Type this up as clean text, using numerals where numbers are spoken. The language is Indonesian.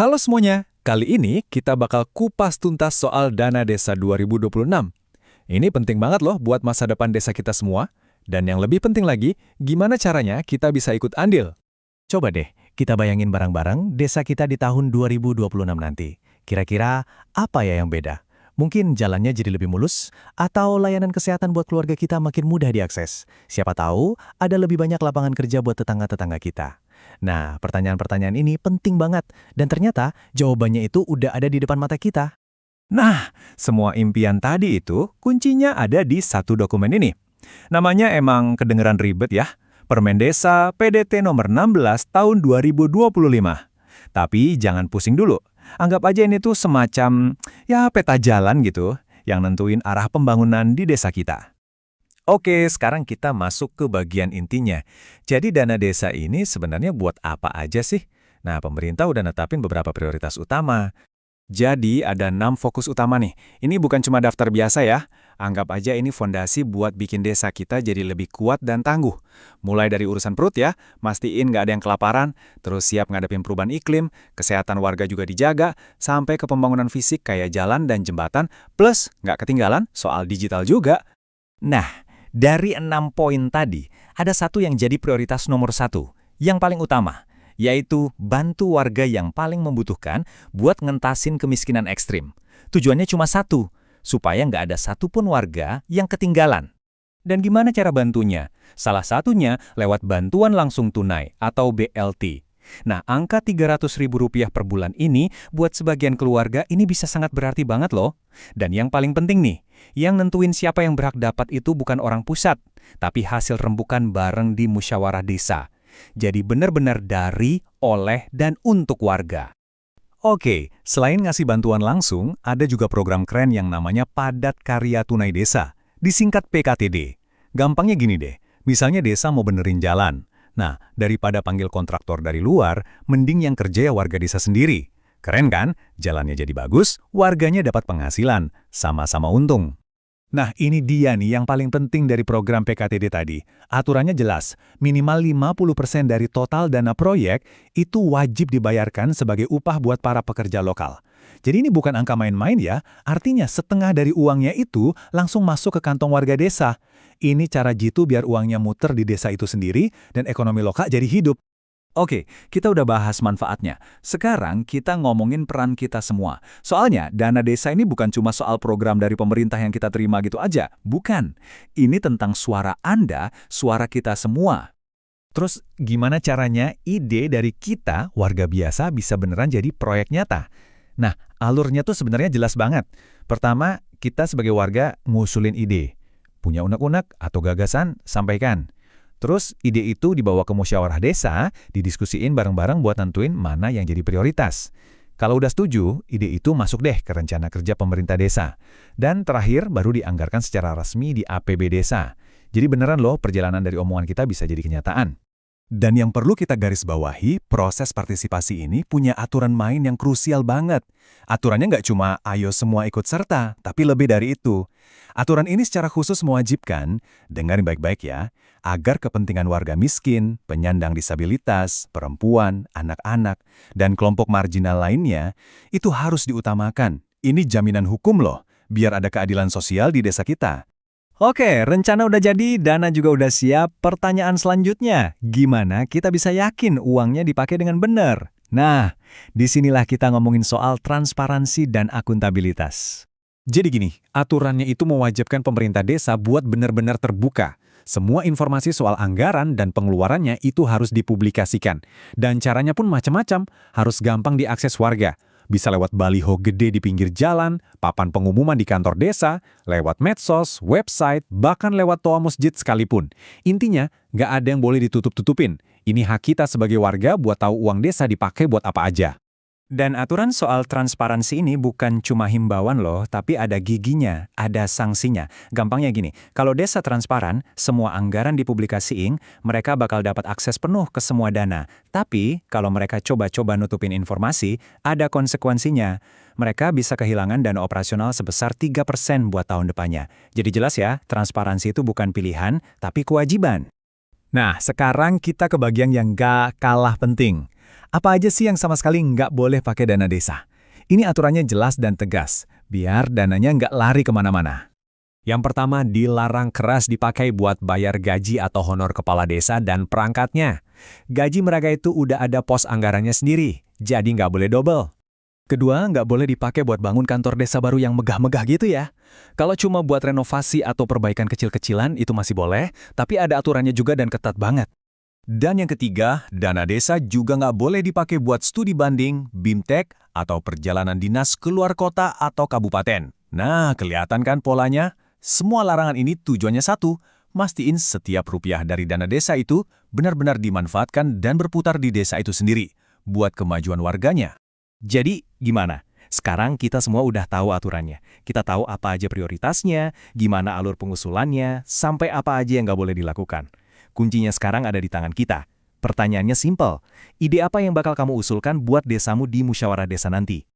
Halo semuanya, kali ini kita bakal kupas tuntas soal dana desa 2026. Ini penting banget loh buat masa depan desa kita semua. Dan yang lebih penting lagi, gimana caranya kita bisa ikut andil? Coba deh, kita bayangin bareng-bareng desa kita di tahun 2026 nanti. Kira-kira apa ya yang beda? Mungkin jalannya jadi lebih mulus, atau layanan kesehatan buat keluarga kita makin mudah diakses. Siapa tahu ada lebih banyak lapangan kerja buat tetangga-tetangga kita. Nah, pertanyaan-pertanyaan ini penting banget, dan ternyata jawabannya itu udah ada di depan mata kita. Nah, semua impian tadi itu kuncinya ada di satu dokumen ini. Namanya emang kedengeran ribet ya. Permen Desa PDT nomor 16 tahun 2025. Tapi jangan pusing dulu. Anggap aja ini tuh semacam peta jalan gitu yang nentuin arah pembangunan di desa kita. Oke, sekarang kita masuk ke bagian intinya. Jadi dana desa ini sebenarnya buat apa aja sih? Nah, pemerintah udah netapin beberapa prioritas utama. Jadi ada 6 fokus utama nih. Ini bukan cuma daftar biasa ya. Anggap aja ini fondasi buat bikin desa kita jadi lebih kuat dan tangguh. Mulai dari urusan perut ya, mastiin nggak ada yang kelaparan, terus siap ngadepin perubahan iklim, kesehatan warga juga dijaga, sampai ke pembangunan fisik kayak jalan dan jembatan, plus nggak ketinggalan soal digital juga. Nah, dari 6 poin tadi, ada satu yang jadi prioritas nomor 1, yang paling utama, yaitu bantu warga yang paling membutuhkan buat ngentasin kemiskinan ekstrim. Tujuannya cuma satu, supaya nggak ada satupun warga yang ketinggalan. Dan gimana cara bantunya? Salah satunya lewat bantuan langsung tunai atau BLT. Nah, angka Rp300.000 per bulan ini buat sebagian keluarga ini bisa sangat berarti banget loh. Dan yang paling penting nih, yang nentuin siapa yang berhak dapat itu bukan orang pusat, tapi hasil rembukan bareng di musyawarah desa. Jadi benar-benar dari, oleh, dan untuk warga. Oke, selain ngasih bantuan langsung, ada juga program keren yang namanya Padat Karya Tunai Desa, disingkat PKTD. Gampangnya gini deh, misalnya desa mau benerin jalan. Nah, daripada panggil kontraktor dari luar, mending yang kerja ya warga desa sendiri. Keren kan? Jalannya jadi bagus, warganya dapat penghasilan, sama-sama untung. Nah, ini dia nih yang paling penting dari program PKTD tadi. Aturannya jelas, minimal 50% dari total dana proyek itu wajib dibayarkan sebagai upah buat para pekerja lokal. Jadi ini bukan angka main-main ya, artinya setengah dari uangnya itu langsung masuk ke kantong warga desa. Ini cara jitu biar uangnya muter di desa itu sendiri dan ekonomi lokal jadi hidup. Oke, kita udah bahas manfaatnya. Sekarang kita ngomongin peran kita semua. Soalnya, dana desa ini bukan cuma soal program dari pemerintah yang kita terima gitu aja. Bukan. Ini tentang suara Anda, suara kita semua. Terus gimana caranya ide dari kita, warga biasa, bisa beneran jadi proyek nyata? Nah, alurnya tuh sebenarnya jelas banget. Pertama, kita sebagai warga ngusulin ide. Punya unek-unek atau gagasan, sampaikan. Terus ide itu dibawa ke musyawarah desa, didiskusiin bareng-bareng buat nentuin mana yang jadi prioritas. Kalau udah setuju, ide itu masuk deh ke rencana kerja pemerintah desa. Dan terakhir baru dianggarkan secara resmi di APB desa. Jadi beneran loh perjalanan dari omongan kita bisa jadi kenyataan. Dan yang perlu kita garis bawahi, proses partisipasi ini punya aturan main yang krusial banget. Aturannya nggak cuma ayo semua ikut serta, tapi lebih dari itu. Aturan ini secara khusus mewajibkan, dengarin baik-baik ya, agar kepentingan warga miskin, penyandang disabilitas, perempuan, anak-anak, dan kelompok marginal lainnya, itu harus diutamakan. Ini jaminan hukum loh, biar ada keadilan sosial di desa kita. Oke, rencana udah jadi, dana juga udah siap. Pertanyaan selanjutnya, gimana kita bisa yakin uangnya dipakai dengan benar? Nah, disinilah kita ngomongin soal transparansi dan akuntabilitas. Jadi gini, aturannya itu mewajibkan pemerintah desa buat benar-benar terbuka. Semua informasi soal anggaran dan pengeluarannya itu harus dipublikasikan. Dan caranya pun macam-macam, harus gampang diakses warga. Bisa lewat baliho gede di pinggir jalan, papan pengumuman di kantor desa, lewat medsos, website, bahkan lewat toa masjid sekalipun. Intinya, nggak ada yang boleh ditutup-tutupin. Ini hak kita sebagai warga buat tahu uang desa dipakai buat apa aja. Dan aturan soal transparansi ini bukan cuma himbauan loh, tapi ada giginya, ada sanksinya. Gampangnya gini, kalau desa transparan, semua anggaran dipublikasiin, mereka bakal dapat akses penuh ke semua dana. Tapi, kalau mereka coba-coba nutupin informasi, ada konsekuensinya. Mereka bisa kehilangan dana operasional sebesar 3% buat tahun depannya. Jadi jelas ya, transparansi itu bukan pilihan, tapi kewajiban. Nah, sekarang kita ke bagian yang gak kalah penting. Apa aja sih yang sama sekali nggak boleh pakai dana desa? Ini aturannya jelas dan tegas, biar dananya nggak lari kemana-mana. Yang pertama, dilarang keras dipakai buat bayar gaji atau honor kepala desa dan perangkatnya. Gaji mereka itu udah ada pos anggarannya sendiri, jadi nggak boleh double. Kedua, nggak boleh dipakai buat bangun kantor desa baru yang megah-megah gitu ya. Kalau cuma buat renovasi atau perbaikan kecil-kecilan itu masih boleh, tapi ada aturannya juga dan ketat banget. Dan yang ketiga, dana desa juga nggak boleh dipakai buat studi banding, BIMTEK, atau perjalanan dinas keluar kota atau kabupaten. Nah, kelihatan kan polanya? Semua larangan ini tujuannya satu, mastiin setiap rupiah dari dana desa itu benar-benar dimanfaatkan dan berputar di desa itu sendiri, buat kemajuan warganya. Jadi, gimana? Sekarang kita semua udah tahu aturannya. Kita tahu apa aja prioritasnya, gimana alur pengusulannya, sampai apa aja yang nggak boleh dilakukan. Kuncinya sekarang ada di tangan kita. Pertanyaannya simpel. Ide apa yang bakal kamu usulkan buat desamu di musyawarah desa nanti?